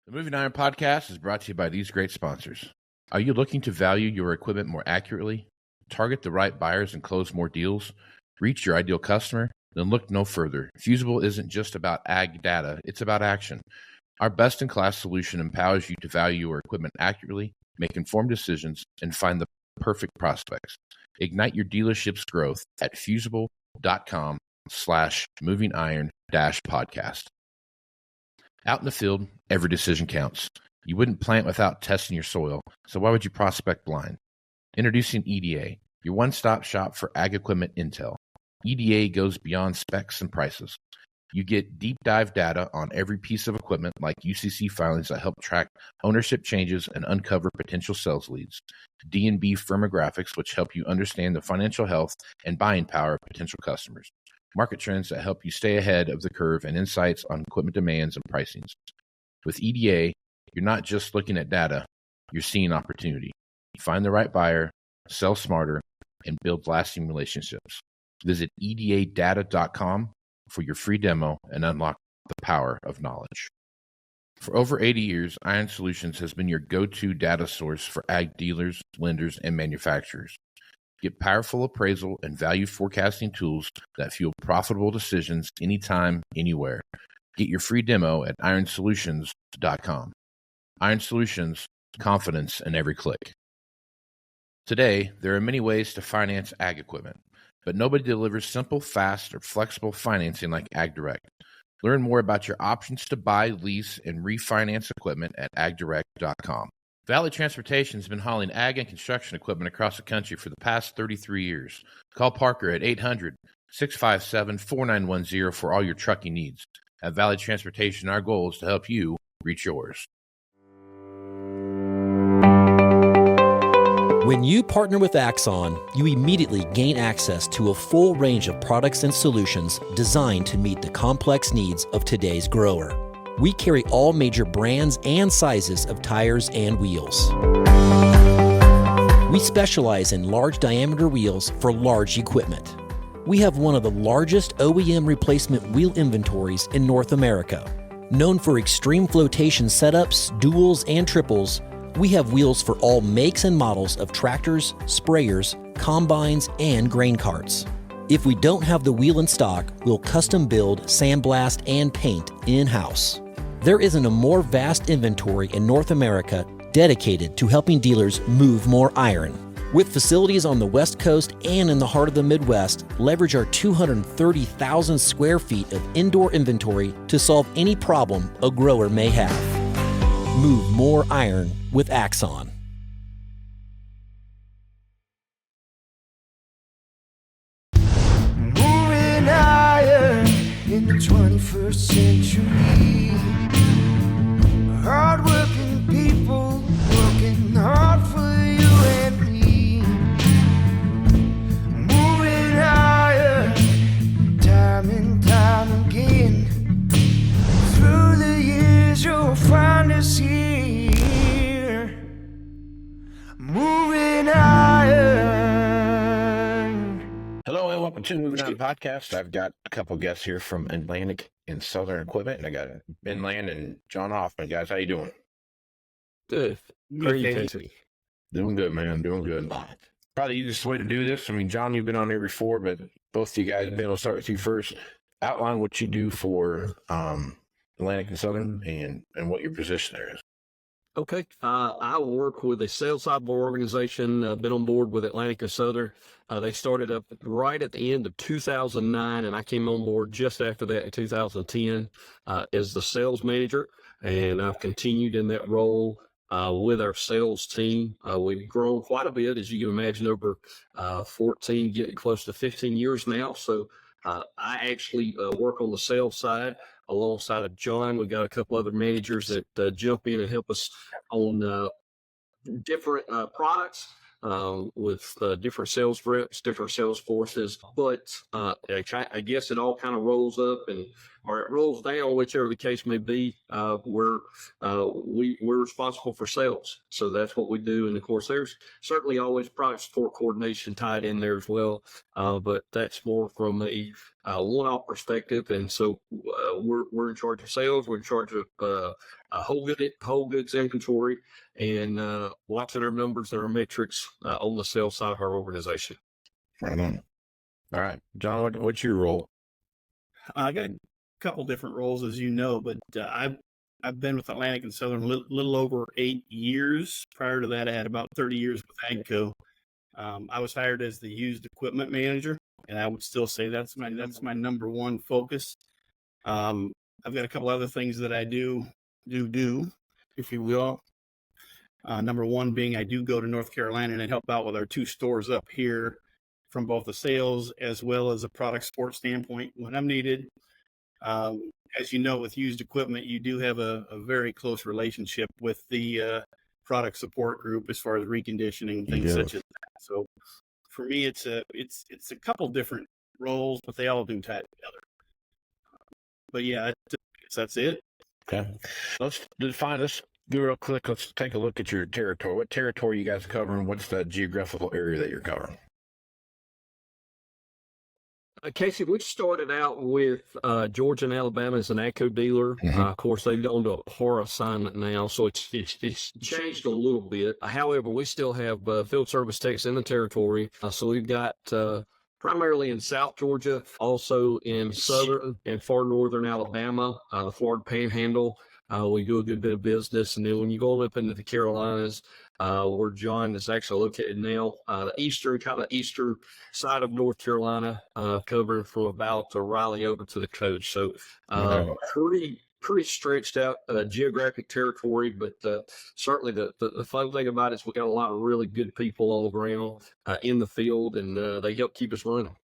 The Moving Iron Podcast is brought to you by these great sponsors. Are you looking to value your equipment more accurately, target the right buyers and close more deals, reach your ideal customer? Then look no further. Fusable isn't just about ag data, it's about action. Our best-in-class solution empowers you to value your equipment accurately, make informed decisions, and find the perfect prospects. Ignite your dealership's growth at fusable.com/movingiron-podcast. Out in the field, every decision counts. You wouldn't plant without testing your soil, so why would you prospect blind? Introducing EDA, your one-stop shop for ag equipment intel. EDA goes beyond specs and prices. You get deep dive data on every piece of equipment like UCC filings that help track ownership changes and uncover potential sales leads. D&B firmographics, which help you understand the financial health and buying power of potential customers. Market trends that help you stay ahead of the curve, and insights on equipment demands and pricings. With EDA, you're not just looking at data, you're seeing opportunity. Find the right buyer, sell smarter, and build lasting relationships. Visit edadata.com for your free demo and unlock the power of knowledge. For over 80 years, Iron Solutions has been your go-to data source for ag dealers, lenders, and manufacturers. Get powerful appraisal and value forecasting tools that fuel profitable decisions anytime, anywhere. Get your free demo at ironsolutions.com. Iron Solutions, confidence in every click. Today, there are many ways to finance ag equipment, but nobody delivers simple, fast, or flexible financing like AgDirect. Learn more about your options to buy, lease, and refinance equipment at agdirect.com. Valley Transportation has been hauling ag and construction equipment across the country for the past 33 years. Call Parker at 800-657-4910 for all your trucking needs. At Valley Transportation, our goal is to help you reach yours. When you partner with Axon, you immediately gain access to a full range of products and solutions designed to meet the complex needs of today's grower. We carry all major brands and sizes of tires and wheels. We specialize in large diameter wheels for large equipment. We have one of the largest OEM replacement wheel inventories in North America. Known for extreme flotation setups, duals, and triples, we have wheels for all makes and models of tractors, sprayers, combines, and grain carts. If we don't have the wheel in stock, we'll custom build, sandblast, and paint in-house. There isn't a more vast inventory in North America dedicated to helping dealers move more iron. With facilities on the West Coast and in the heart of the Midwest, leverage our 230,000 square feet of indoor inventory to solve any problem a grower may have. Move more iron with Axon. Moving iron in the 21st century. Hard-working people working hard for you and me. Moving iron time and time again. Through the years you'll find us here. Moving iron. Hello and welcome to the Moving Iron Podcast. I've got a couple guests here from Atlantic and Southern Equipment, and I got Ben Land and John Hoffman. Guys, how you doing? Good. Great. Doing good, man. Doing good. Probably the easiest way to do this. I mean, John, you've been on here before, but both of you guys, Ben, I'll start with you first. Outline what you do for Atlantic and Southern and what your position there is. Okay. I work with a sales side of our organization. Been on board with Atlantic and Southern. They started up right at the end of 2009, and I came on board just after that in 2010 as the sales manager, and I've continued in that role with our sales team. We've grown quite a bit, as you can imagine, over 14, getting close to 15 years now. So I actually work on the sales side alongside of John. We've got a couple other managers that jump in and help us on different products with different sales reps, different sales forces. But I guess it all kind of rolls up or it rolls down, whichever the case may be. We're responsible for sales, so that's what we do. And of course, there's certainly always product support coordination tied in there as well. But that's more from a one-off perspective. And so we're in charge of sales. We're in charge of whole goods inventory, and lots of our numbers and our metrics on the sales side of our organization. Right on. All right, John, what's your role? I got a couple different roles, as you know, but I've been with Atlantic and Southern a little over 8 years. Prior to that, I had about 30 years with AGCO. I was hired as the used equipment manager, and I would still say that's my number one focus. I've got a couple other things that I do, if you will. Number one being I do go to North Carolina and I help out with our 2 stores up here from both the sales as well as a product support standpoint when I'm needed. As you know, with used equipment, you do have a very close relationship with the product support group as far as reconditioning, things such as that. So for me, it's a couple different roles, but they all do tie together. But yeah, that's it. Okay. Let's do real quick. Let's take a look at your territory. What territory you guys are covering? What's the geographical area that you're covering? Casey, we started out with Georgia and Alabama as an AGCO dealer. Of course, they've gone to a PAR assignment now, so it's changed a little bit. However, we still have field service techs in the territory. So we've got primarily in South Georgia, also in Southern and far Northern Alabama, the Florida Panhandle. We do a good bit of business. And then when you go up into the Carolinas, where John is actually located now, the eastern side of North Carolina, covering from about Raleigh over to the coast. So pretty stretched out geographic territory, but certainly the fun thing about it is we got a lot of really good people on the ground in the field, and they help keep us running.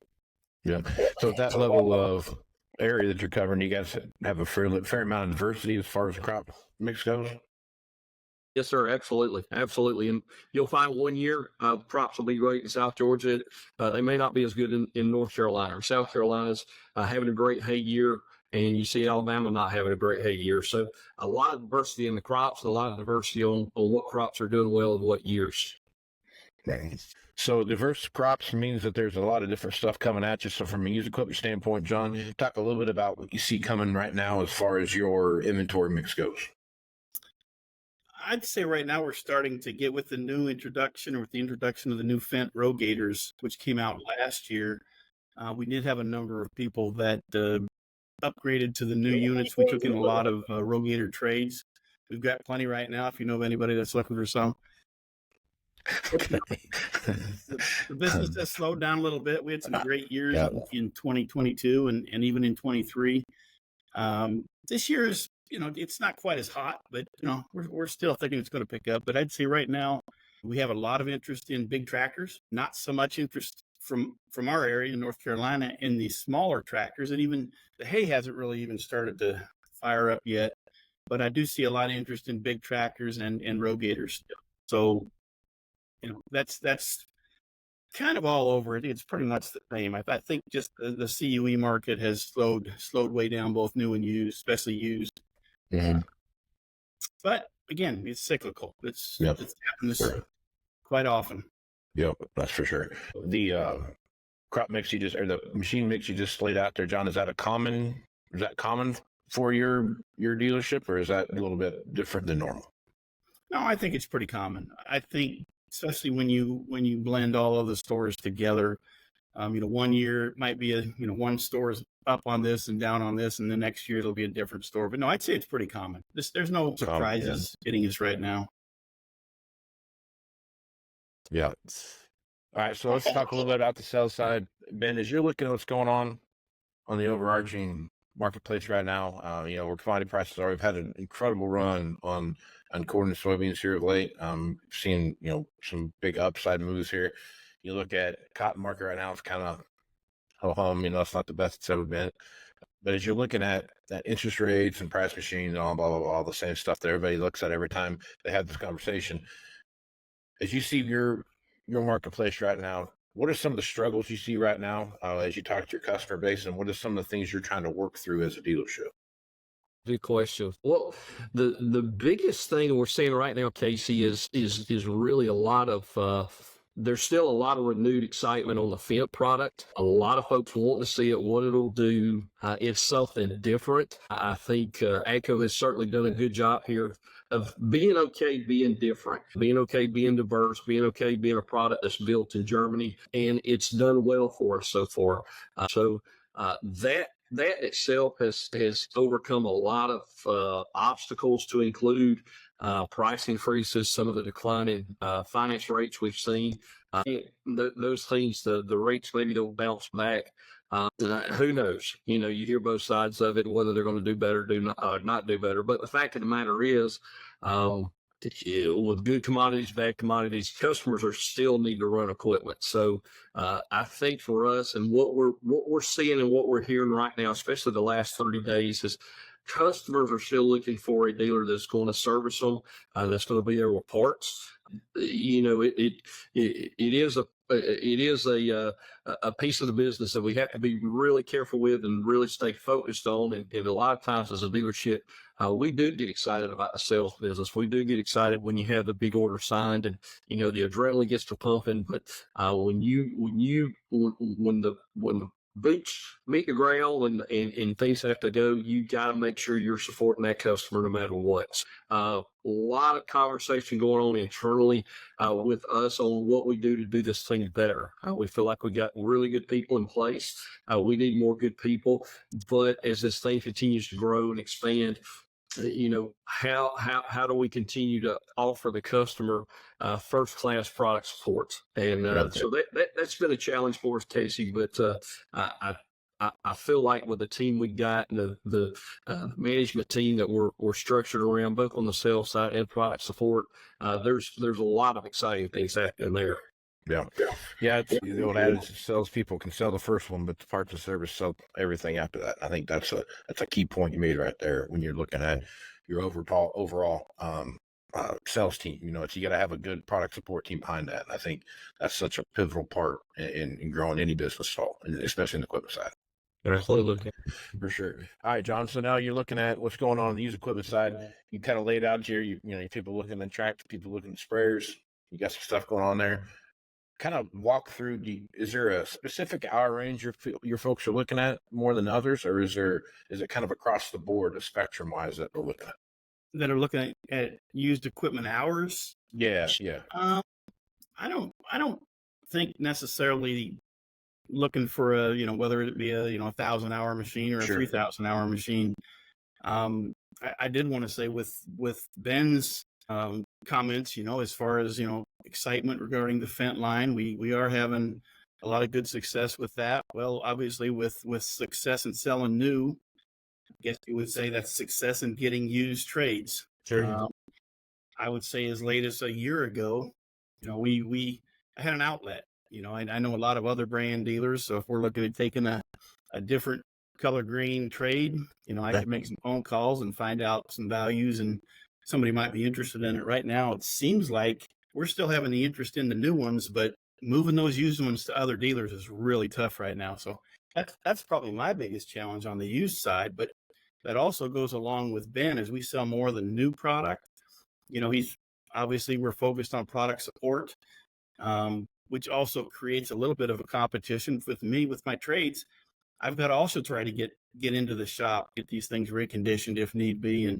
Yeah. So at that level of area that you're covering, you guys have a fair amount of diversity as far as crop mix goes? Yes, sir. Absolutely. And you'll find one year crops will be great in South Georgia. They may not be as good in North Carolina or South Carolina's having a great hay year, and you see Alabama not having a great hay year. So a lot of diversity in the crops, a lot of diversity on what crops are doing well in what years. Right. So diverse crops means that there's a lot of different stuff coming at you. So from a used equipment standpoint, John, talk a little bit about what you see coming right now as far as your inventory mix goes. I'd say right now we're starting to get with the new introduction, or with the introduction of the new Fendt Rogators, which came out last year. We did have a number of people that upgraded to the new units. We took in a lot of Rogator trades. We've got plenty right now, if you know of anybody that's looking for some. The business has slowed down a little bit. We had some great years in 2022 and even in 23. This year is, it's not quite as hot, but we're still thinking it's going to pick up. But I'd say right now we have a lot of interest in big tractors, not so much interest from our area in North Carolina in the smaller tractors, and even the hay hasn't really even started to fire up yet. But I do see a lot of interest in big tractors and Rogators. So that's kind of all over it. It's pretty much the same. I think just the CUE market has slowed way down, both new and used, especially used. Mm-hmm. But again, it's cyclical. It's happening quite often. Yep, that's for sure. The crop mix or the machine mix you just laid out there, John, is that common for your dealership, or is that a little bit different than normal? No, I think it's pretty common. I think especially when you blend all of the stores together, 1 year it might be one store is up on this and down on this, and the next year it'll be a different store. But no, I'd say it's pretty common. There's no surprises hitting us right now. Yeah. All right. So let's talk a little bit about the sales side. Ben, as you're looking at what's going on the overarching marketplace right now, where commodity prices are, we've had an incredible run on corn and soybeans here of late. Seeing, some big upside moves here. You look at cotton market right now, it's kind of ho-hum, it's not the best it's ever been. But as you're looking at that interest rates and price machine and all, blah, blah, blah, all the same stuff that everybody looks at every time they have this conversation, as you see your marketplace right now, what are some of the struggles you see right now as you talk to your customer base, and what are some of the things you're trying to work through as a dealership? Good question. Well, the biggest thing we're seeing right now, Casey, is really a lot of there's still a lot of renewed excitement on the Fent product. A lot of folks want to see it, what it'll do. It's something different. I think AGCO has certainly done a good job here of being okay being different, being okay being diverse, being okay being a product that's built in Germany, and it's done well for us so far. That itself has overcome a lot of obstacles, to include price increases, some of the declining finance rates we've seen. Those things, the rates maybe don't bounce back. Who knows? You hear both sides of it, whether they're going to do better, not do better. But the fact of the matter is, with good commodities, bad commodities, customers are still need to run equipment. So I think for us, and what we're seeing and what we're hearing right now, especially the last 30 days, is customers are still looking for a dealer that's going to service them, that's going to be there with parts. It is a piece of the business that we have to be really careful with and really stay focused on. And a lot of times as a dealership, we do get excited about the sales business. We do get excited when you have the big order signed, and the adrenaline gets to pumping. But when the boots meet the ground and things have to go, you got to make sure you're supporting that customer no matter what. A lot of conversation going on internally with us on what we do to do this thing better. We feel like we got really good people in place. We need more good people, but as this thing continues to grow and expand, how do we continue to offer the customer first class product support? And so that's been a challenge for us, Casey. But I feel like with the team we got and the management team that we're structured around, both on the sales side and product support, there's a lot of exciting things happening there. Yeah. It's the old adage: salespeople can sell the first one, but the parts and service sell everything after that. I think that's a key point you made right there when you're looking at your overall sales team. You got to have a good product support team behind that. And I think that's such a pivotal part in growing any business, especially in the equipment side. Absolutely. For sure. All right, John. So now you're looking at what's going on the used equipment side. You kind of laid out here. You people looking at tractors, people looking at sprayers. You got some stuff going on there. Kind of walk through. Is there a specific hour range your folks are looking at more than others, or is it kind of across the board, spectrum wise, that we're looking at? That are looking at used equipment hours. Yeah. I don't think necessarily looking for whether it be a 1,000-hour machine or a 3,000-hour machine. I did want to say with Ben's comments, as far as excitement regarding the Fent line, we are having a lot of good success with that. Well, obviously with success in selling new, I guess you would say that's success in getting used trades. Sure. I would say as late as a year ago, I had an outlet. I know a lot of other brand dealers, so if we're looking at taking a different color green trade, I could make some phone calls and find out some values, and somebody might be interested in it. Right now, it seems like we're still having the interest in the new ones, but moving those used ones to other dealers is really tough right now. So that's probably my biggest challenge on the used side, but that also goes along with Ben as we sell more of the new product. He's obviously, we're focused on product support, which also creates a little bit of a competition with me with my trades. I've got to also try to get into the shop, get these things reconditioned if need be. And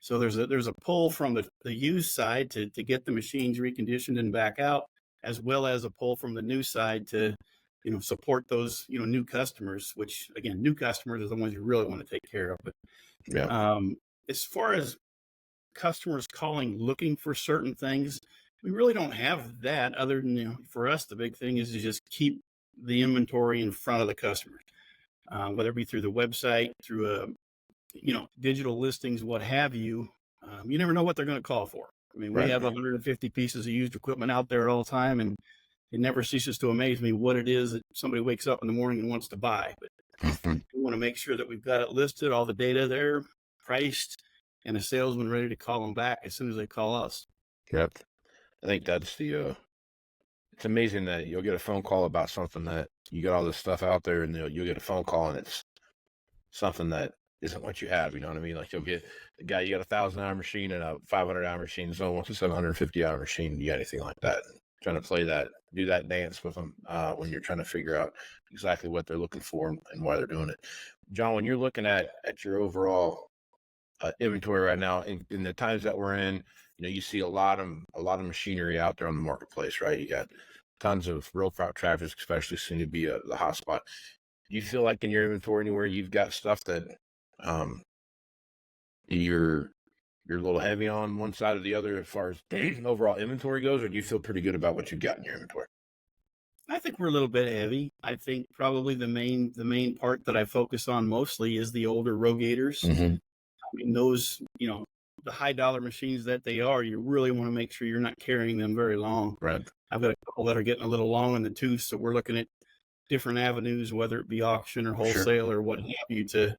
so there's a pull from the used side to get the machines reconditioned and back out, as well as a pull from the new side to, support those, new customers, which again, new customers are the ones you really want to take care of. But as far as customers calling, looking for certain things, we really don't have that other than, for us, the big thing is to just keep the inventory in front of the customers, whether it be through the website, through digital listings, what have you. You never know what they're going to call for. I mean, we have 150 pieces of used equipment out there all the time, and it never ceases to amaze me what it is that somebody wakes up in the morning and wants to buy. But we want to make sure that we've got it listed, all the data there, priced, and a salesman ready to call them back as soon as they call us. Yep. I think that's it's amazing that you'll get a phone call about something that you got all this stuff out there, and you'll get a phone call and it's something that isn't what you have. You know what I mean? Like, you'll get the guy, you got a 1,000-hour machine and a 500-hour machine. Someone wants a 750-hour machine. You got anything like that? trying to do that dance with them when you're trying to figure out exactly what they're looking for and why they're doing it. John, when you're looking at your overall inventory right now, in the times that we're in, you see a lot of machinery out there on the marketplace, right? You got tons of road route traffic, especially seem to be the hot spot. Do you feel like in your inventory anywhere you've got stuff that you're a little heavy on one side or the other as far as overall inventory goes, or do you feel pretty good about what you've got in your inventory? I think we're a little bit heavy. I think probably the main part that I focus on mostly is the older Rogators. Mm-hmm. I mean, those, the high dollar machines that they are, you really want to make sure you're not carrying them very long. Right. I've got a couple that are getting a little long in the tooth, so we're looking at different avenues, whether it be auction or wholesale or what have you, to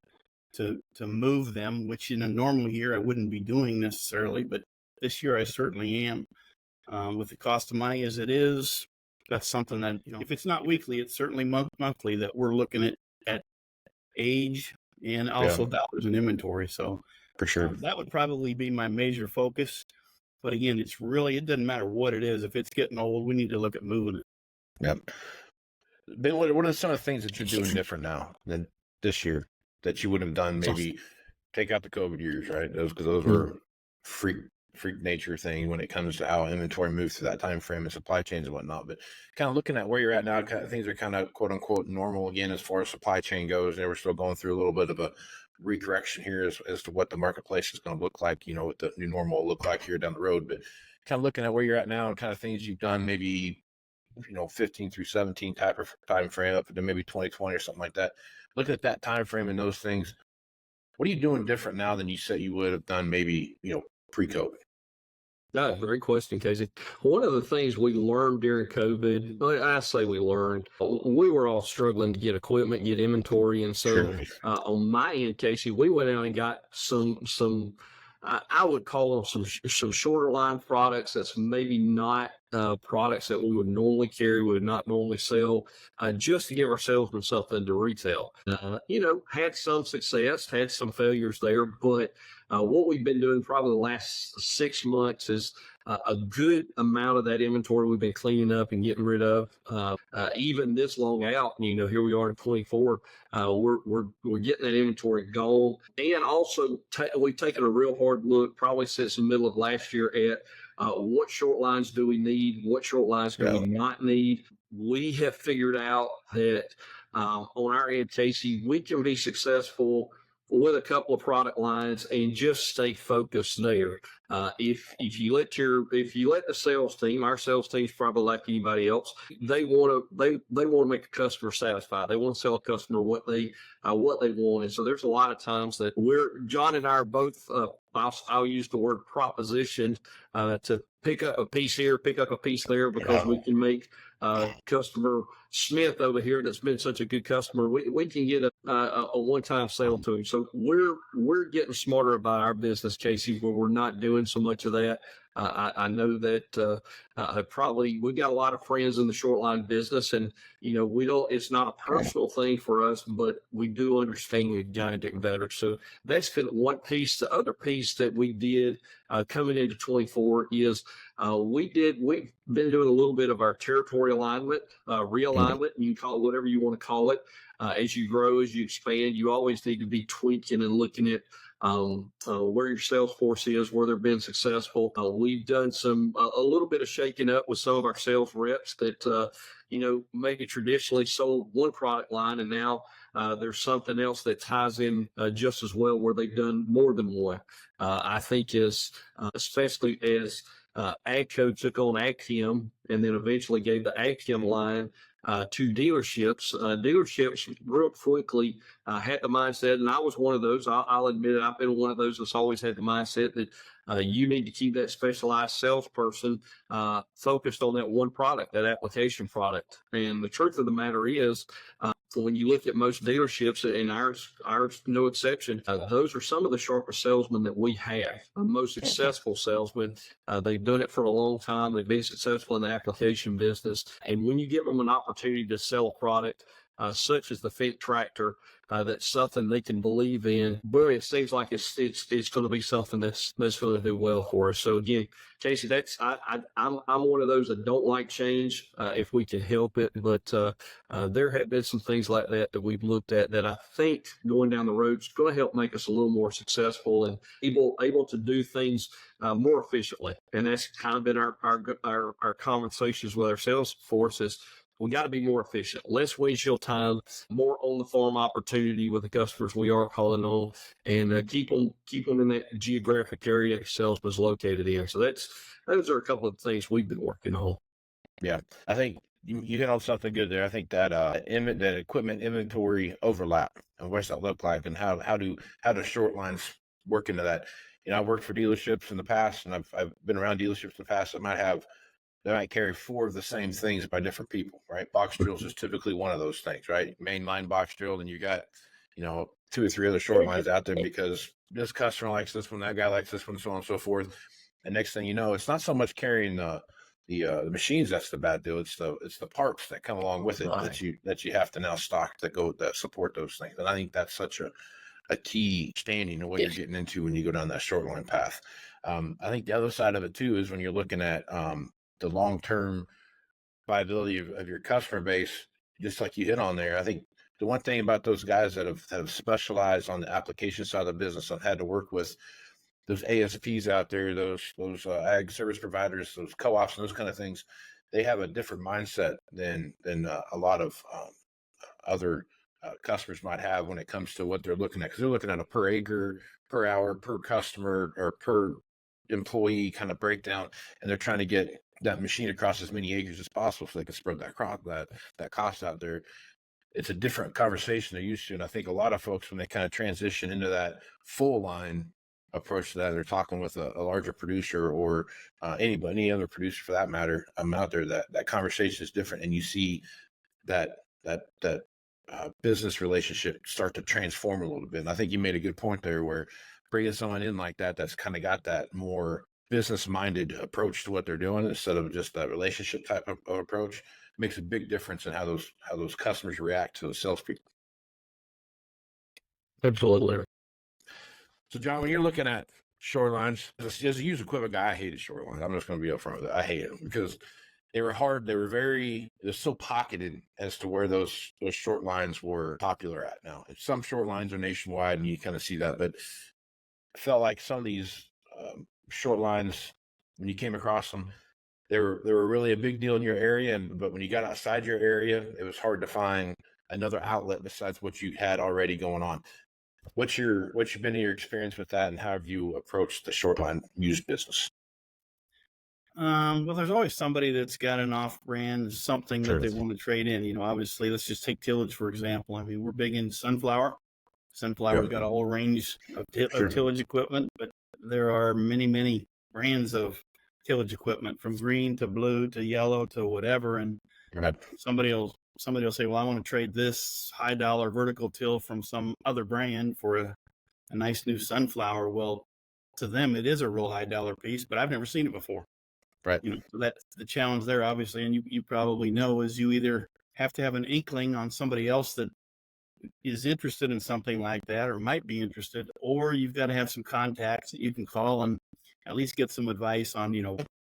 move them, which in a normal year I wouldn't be doing necessarily, but this year I certainly am. With the cost of money as it is, that's something that, if it's not weekly, it's certainly monthly that we're looking at age and also dollars in inventory. So for sure, that would probably be my major focus. But again, it doesn't matter what it is. If it's getting old, we need to look at moving it. Yep. Ben, what are some of the things that you're doing different now than this year that you would have done? Maybe take out the COVID years, right? Because those were freak nature thing when it comes to how inventory moves through that time frame and supply chains and whatnot. But kind of looking at where you're at now, things are kind of quote unquote normal again as far as supply chain goes. And we're still going through a little bit of a recorrection here as to what the marketplace is going to look like, what the new normal will look like here down the road. But kind of looking at where you're at now and kind of things you've done, maybe 15 through 17 type of time frame up to maybe 2020 or something like that. Looking at that time frame and those things, what are you doing different now than you said you would have done maybe pre-COVID? No, great question, Casey. One of the things we learned during COVID, I say we learned, we were all struggling to get equipment, get inventory. And so on my end, Casey, we went out and got some I would call them some shorter line products that's maybe not products that we would normally carry, would not normally sell, just to give ourselves something to retail. Had some success, had some failures there, but what we've been doing probably the last 6 months is a good amount of that inventory we've been cleaning up and getting rid of. Even this long out, here we are in 24. We're getting that inventory gone, and also we've taken a real hard look, probably since the middle of last year, at what short lines do we need, what short lines do we not need. We have figured out that on our end, Casey, we can be successful with a couple of product lines and just stay focused there. If you let the sales team, our sales team's probably like anybody else, they want to make a customer satisfied. They want to sell a customer what they want. And so there's a lot of times that John and I are both, I'll use the word proposition, to pick up a piece here, pick up a piece there, because we can make customer Smith over here that's been such a good customer, we can get a one-time sale to him. So we're getting smarter about our business, Casey, where we're not doing so much of that. I know that we got a lot of friends in the short line business, and it's not a personal thing for us, but we do understand we've got to get better. So that's kind of one piece. The other piece that we did coming into 24 is we've been doing a little bit of our territory alignment, realignment. You can call it whatever you want to call it. As you grow, as you expand, you always need to be tweaking and looking at where your sales force is, where they've been successful. We've done a little bit of shaking up with some of our sales reps that, maybe traditionally sold one product line, and now there's something else that ties in just as well, where they've done more than one. I think especially as AGCO took on AgChem and then eventually gave the AgChem line to dealerships. Dealerships real quickly had the mindset, and I was one of those. I'll admit it, I've been one of those that's always had the mindset that you need to keep that specialized salesperson focused on that one product, that application product. And the truth of the matter is, when you look at most dealerships, and ours no exception, those are some of the sharpest salesmen that we have. Most successful salesmen. They've done it for a long time. They've been successful in the application business. And when you give them an opportunity to sell a product, such as the Fendt tractor, that's something they can believe in. But it seems like it's going to be something that's going to do well for us. So again, Casey, I'm one of those that don't like change if we can help it. But there have been some things like that we've looked at that I think going down the road is going to help make us a little more successful and able to do things more efficiently. And that's kind of been our conversations with our sales force is we got to be more efficient, less windshield time, more on the farm opportunity with the customers we are calling on, and keep them in that geographic area sales was located in. So those are a couple of things we've been working on. Yeah, I think you hit on something good there. I think that that equipment inventory overlap and what's that look like, and how do short lines work into that. I worked for dealerships in the past, and I've been around dealerships in the past that they might carry 4 of the same things by different people, right? Box drills is typically one of those things, right? Main line box drill, and you got 2 or 3 other short lines out there because this customer likes this one, that guy likes this one, so on and so forth. And next thing you know, it's not so much carrying the machines that's the bad deal. It's the parts that come along with it that you have to now stock that support those things. And I think that's such a key standing of what you're getting into when you go down that short line path. I think the other side of it too is when you're looking at the long-term viability of your customer base, just like you hit on there. I think the one thing about those guys that have specialized on the application side of the business, I've had to work with those ASPs out there, those ag service providers, those co-ops, and those kind of things. They have a different mindset than a lot of other customers might have when it comes to what they're looking at, because they're looking at a per acre, per hour, per customer, or per employee kind of breakdown, and they're trying to get that machine across as many acres as possible so they can spread that cost out there. It's a different conversation they're used to, and I think a lot of folks, when they kind of transition into that full line approach to that, they're talking with a larger producer or any other producer for that matter out there, that conversation is different, and you see that business relationship start to transform a little bit. And I think you made a good point there, where bringing someone in like that's kind of got that more business-minded approach to what they're doing instead of just that relationship type of approach makes a big difference in how those customers react to those salespeople. Absolutely. So, John, when you're looking at short lines, as a used equipment guy, I hated short lines. I'm just going to be upfront with it. I hated them because they were hard. They're so pocketed as to where those short lines were popular at. Now, some short lines are nationwide, and you kind of see that, but I felt like some of these short lines, when you came across them, they were really a big deal in your area, but when you got outside your area, it was hard to find another outlet besides what you had already going on. What's been your experience with that, and how have you approached the short line used business? Well, there's always somebody that's got an off-brand, something that they want to trade in. Obviously, let's just take tillage, for example. I mean, we're big in sunflower. Sunflower's got a whole range of tillage equipment, but there are many, many brands of tillage equipment, from green to blue to yellow to whatever. And somebody will say, well, I want to trade this high dollar vertical till from some other brand for a nice new sunflower. Well, to them, it is a real high dollar piece, but I've never seen it before. Right. So that's the challenge there, obviously. And you probably know, is you either have to have an inkling on somebody else that is interested in something like that, or might be interested, or you've got to have some contacts that you can call and at least get some advice on,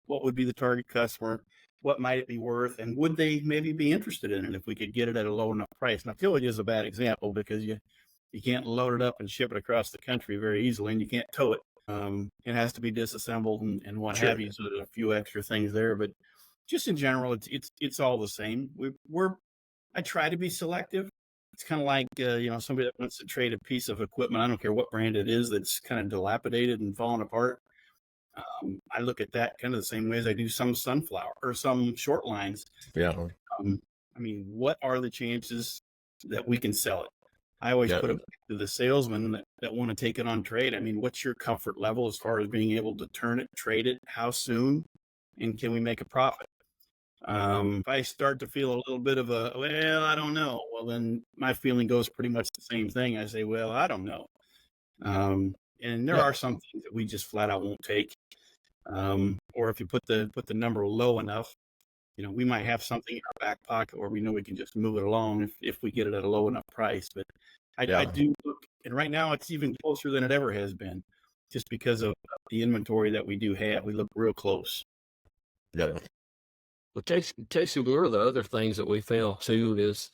what would be the target customer, what might it be worth, and would they maybe be interested in it if we could get it at a low enough price. Now, tillage is a bad example because you can't load it up and ship it across the country very easily, and you can't tow it. It has to be disassembled and what have you. So there's a few extra things there, but just in general, it's all the same. I try to be selective. It's kind of like, somebody that wants to trade a piece of equipment. I don't care what brand it is that's kind of dilapidated and falling apart. I look at that kind of the same way as I do some sunflower or some short lines. Yeah. I mean, what are the chances that we can sell it? I always put it to the salesman that want to take it on trade. I mean, what's your comfort level as far as being able to turn it, trade it? How soon? And can we make a profit? If I start to feel a little bit of I don't know, well, then my feeling goes pretty much the same thing. I say, well, I don't know. And there are some things that we just flat out won't take. Or if you put the number low enough, we might have something in our back pocket where we know we can just move it along if we get it at a low enough price. But I do look, and right now it's even closer than it ever has been, just because of the inventory that we do have. We look real close. Yeah. Well, Casey, one of the other things that we found too is,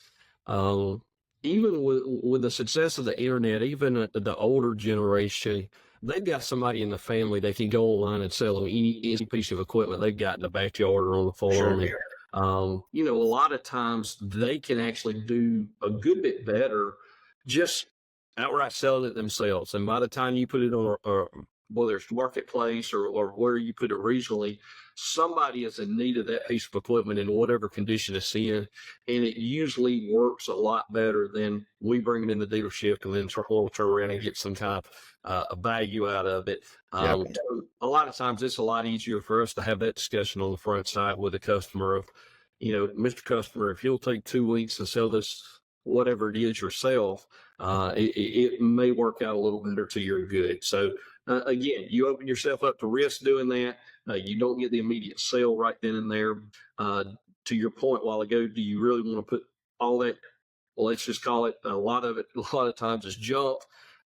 even with the success of the internet, even the older generation, they've got somebody in the family that can go online and sell them any piece of equipment they've got in the backyard or on the farm. Sure. And, a lot of times they can actually do a good bit better just outright selling it themselves. And by the time you put it on whether it's marketplace or where you put it regionally, somebody is in need of that piece of equipment in whatever condition it's in, and it usually works a lot better than we bring it in the dealership and then turn around and get some kind of a value out of it. So a lot of times it's a lot easier for us to have that discussion on the front side with the customer of, Mr. Customer, if you'll take 2 weeks to sell this, whatever it is yourself, it may work out a little better to your good. So again, you open yourself up to risk doing that. You don't get the immediate sale right then and there. To your point a while ago, do you really want to put all that? Well, let's just call it a lot of times is junk.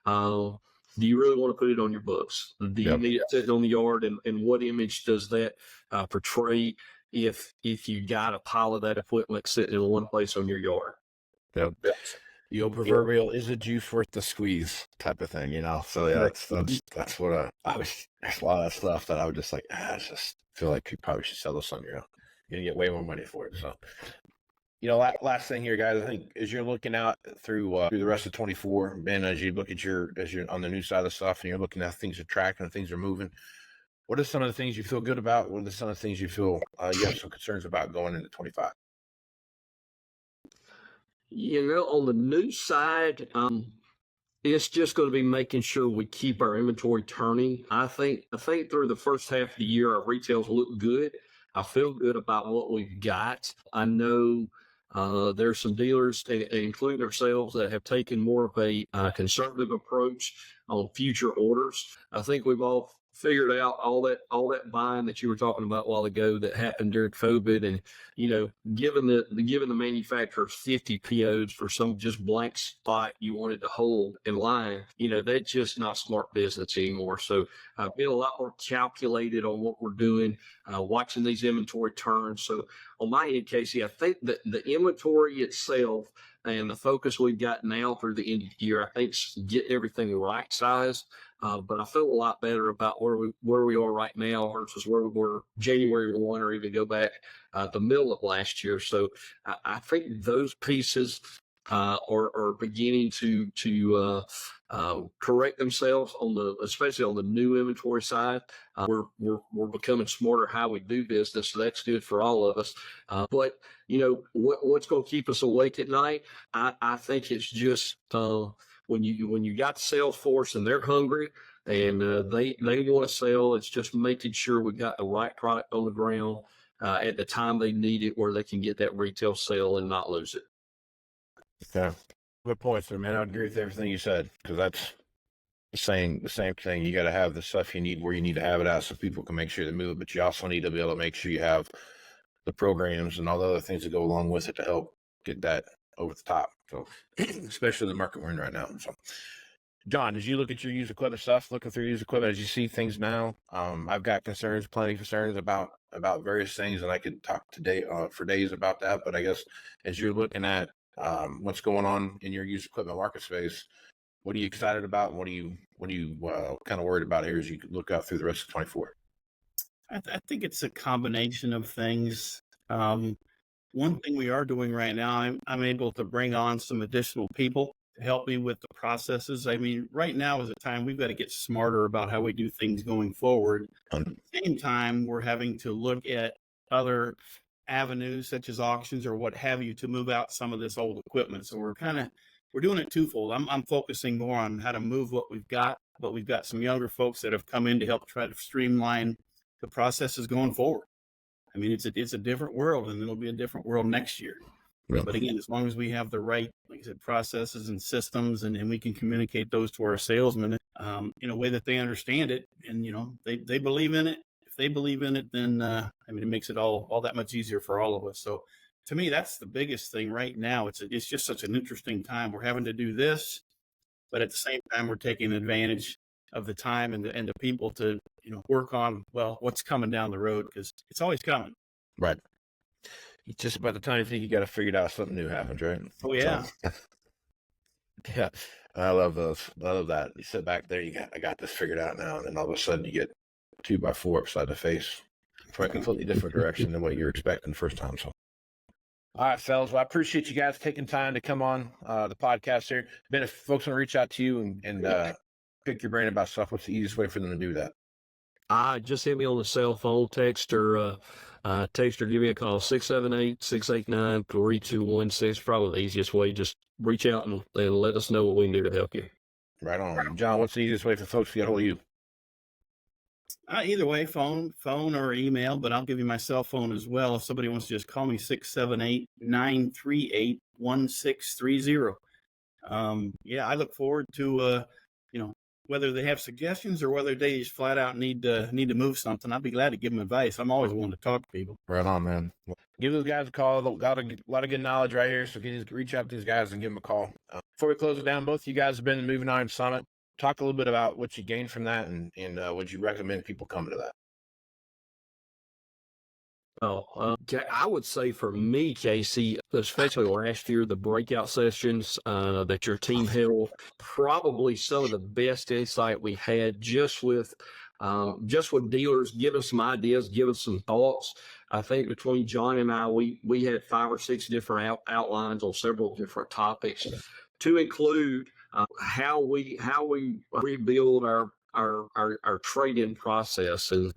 Do you really want to put it on your books? Do you need it sitting on the yard? And what image does that portray if you got a pile of that equipment sitting in one place on your yard? Yep. The old proverbial, is the juice worth the squeeze type of thing, So that's what there's a lot of stuff that I would just like, I just feel like you probably should sell this on your own. You're gonna get way more money for it. So, last thing here, guys, I think as you're looking out through the rest of 24, Ben, as you look at as you're on the new side of stuff and you're looking at things are tracking and things are moving, what are some of the things you feel good about? What are some of the things you feel you have some concerns about going into 25? On the new side, it's just going to be making sure we keep our inventory turning. I think through the first half of the year, our retails look good. I feel good about what we've got. I know there's some dealers, including ourselves, that have taken more of a conservative approach on future orders. I think we've all figured out all that buying that you were talking about a while ago that happened during COVID, and given the manufacturers 50 POs for some just blank spot you wanted to hold in line, that's just not smart business anymore. So I've been a lot more calculated on what we're doing, watching these inventory turns. So on my end, Casey, I think that the inventory itself and the focus we've got now through the end of the year, I think, get everything right sized. But I feel a lot better about where we are right now versus where we were January 1 or even go back the middle of last year. So I think those pieces are beginning to correct themselves especially on the new inventory side. We're becoming smarter how we do business, so that's good for all of us. But what's going to keep us awake at night? I think it's just when you got the sales force and they're hungry and they want to sell, it's just making sure we got the right product on the ground at the time they need it, where they can get that retail sale and not lose it. Okay. Good points there, man. I agree with everything you said, because that's the same thing. You got to have the stuff you need where you need to have it at so people can make sure they move it, but you also need to be able to make sure you have the programs and all the other things that go along with it to help get that over the top. So, especially the market we're in right now. So, John, as you look at your used equipment stuff, looking through used equipment, as you see things now, I've got plenty of concerns about various things, and I could talk today for days about that. But I guess as you're looking at what's going on in your used equipment market space, what are you excited about? And what are you kind of worried about here as you look out through the rest of 24? I think it's a combination of things. One thing we are doing right now, I'm able to bring on some additional people to help me with the processes. I mean, right now is a time we've got to get smarter about how we do things going forward. At the same time, we're having to look at other avenues such as auctions or what have you to move out some of this old equipment. So we're doing it twofold. I'm focusing more on how to move what we've got, but we've got some younger folks that have come in to help try to streamline the processes going forward. I mean, it's a different world, and it'll be a different world next year. Yeah. But again, as long as we have the right, like I said, processes and systems, and we can communicate those to our salesmen in a way that they understand it, and they believe in it. they believe in it, then it makes it all that much easier for all of us. So to me, that's the biggest thing right now. It's just such an interesting time. We're having to do this, but at the same time, we're taking advantage of the time and the people to work on what's coming down the road, because it's always coming. Right. Just by the time you think you got it figured out, something new happens, right? Oh yeah. So, yeah. I love those. I love that. You sit back there, I got this figured out now, and then all of a sudden you get 2x4 upside the face for a completely different direction than what you're expecting the first time. So, all right, fellas. Well, I appreciate you guys taking time to come on the podcast here. Ben, if folks want to reach out to you and pick your brain about stuff, what's the easiest way for them to do that? Just hit me on the cell phone, text or give me a call, 678-689-4216. Probably the easiest way. Just reach out and let us know what we can do to help you. Right on. John, what's the easiest way for folks to get a hold of you? Either way, phone or email, but I'll give you my cell phone as well. If somebody wants to just call me, 678-938-1630. I look forward to, whether they have suggestions or whether they just flat out need to move something. I'd be glad to give them advice. I'm always willing to talk to people. Right on, man. Give those guys a call. Got a lot of good knowledge right here, so reach out to these guys and give them a call. Before we close it down, both of you guys have been to the Moving Iron Summit. Talk a little bit about what you gained from that, and would you recommend people coming to that? I would say for me, Casey, especially last year, the breakout sessions that your team held, probably some of the best insight we had just with dealers, give us some ideas, give us some thoughts. I think between John and I, we had 5 or 6 different outlines on several different topics to include how we rebuild our trade-in process, and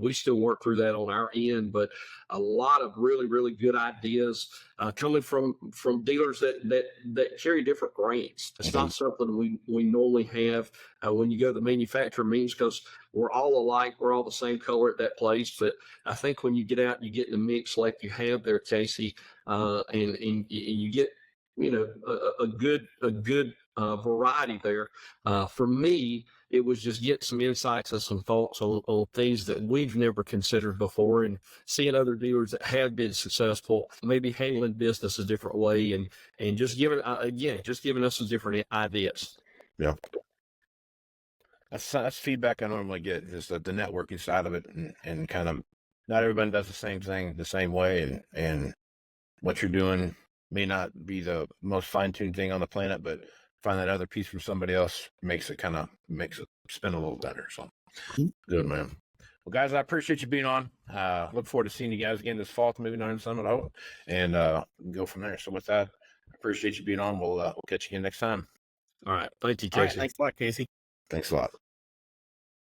we still work through that on our end, but a lot of really, really good ideas coming from dealers that carry different brands. It's not something we normally have when you go to the manufacturer meetings, because we're all alike, we're all the same color at that place. But I think when you get out and you get in the mix like you have there, Casey, and you get a good variety there. For me, it was just get some insights and some thoughts on things that we've never considered before, and seeing other dealers that have been successful, maybe handling business a different way, and just giving us some different ideas. Yeah. That's feedback I normally get, is the networking side of it, and kind of not everybody does the same thing the same way, and what you're doing may not be the most fine-tuned thing on the planet, but find that other piece from somebody else makes it spin a little better. So good, man. Well, guys, I appreciate you being on. Look forward to seeing you guys again this fall at the Moving Iron Summit, and go from there. So with that, I appreciate you being on. We'll catch you again next time. All right. Thank you, Casey. All right, thanks a lot, Casey. Thanks a lot.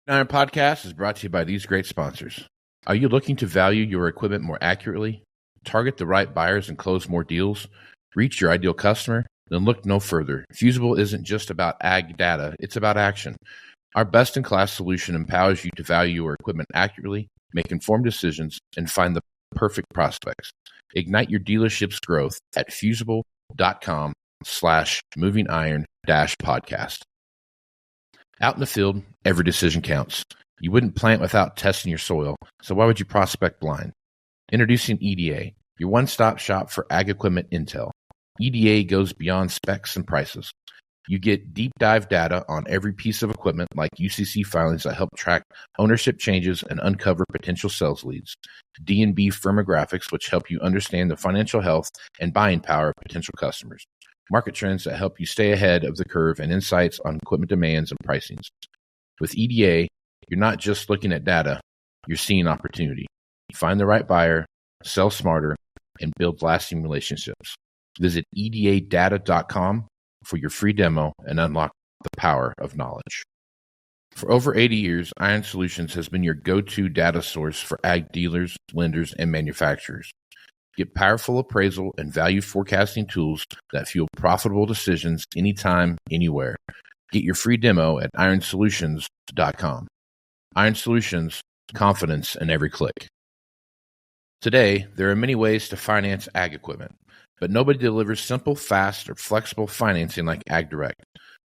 Iron Podcast is brought to you by these great sponsors. Are you looking to value your equipment more accurately, target the right buyers and close more deals, reach your ideal customer? Then look no further. Fusable isn't just about ag data, it's about action. Our best-in-class solution empowers you to value your equipment accurately, make informed decisions, and find the perfect prospects. Ignite your dealership's growth at fusable.com/movingiron-podcast. Out in the field, every decision counts. You wouldn't plant without testing your soil, so why would you prospect blind? Introducing EDA, your one-stop shop for ag equipment intel. EDA goes beyond specs and prices. You get deep dive data on every piece of equipment, like UCC filings that help track ownership changes and uncover potential sales leads. D&B firmographics, which help you understand the financial health and buying power of potential customers. Market trends that help you stay ahead of the curve, and insights on equipment demands and pricings. With EDA, you're not just looking at data, you're seeing opportunity. Find the right buyer, sell smarter, and build lasting relationships. Visit edadata.com for your free demo and unlock the power of knowledge. For over 80 years, Iron Solutions has been your go-to data source for ag dealers, lenders, and manufacturers. Get powerful appraisal and value forecasting tools that fuel profitable decisions anytime, anywhere. Get your free demo at ironsolutions.com. Iron Solutions, confidence in every click. Today, there are many ways to finance ag equipment, but nobody delivers simple, fast, or flexible financing like AgDirect.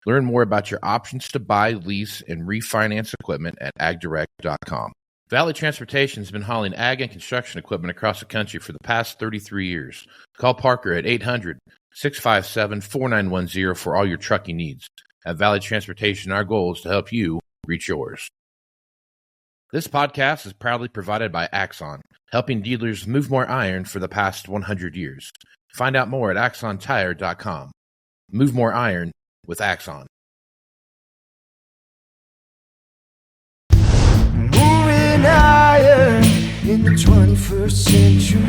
Learn more about your options to buy, lease, and refinance equipment at agdirect.com. Valley Transportation has been hauling ag and construction equipment across the country for the past 33 years. Call Parker at 800-657-4910 for all your trucking needs. At Valley Transportation, our goal is to help you reach yours. This podcast is proudly provided by Axon, helping dealers move more iron for the past 100 years. Find out more at axontire.com. Move more iron with Axon. Moving higher in the 21st century.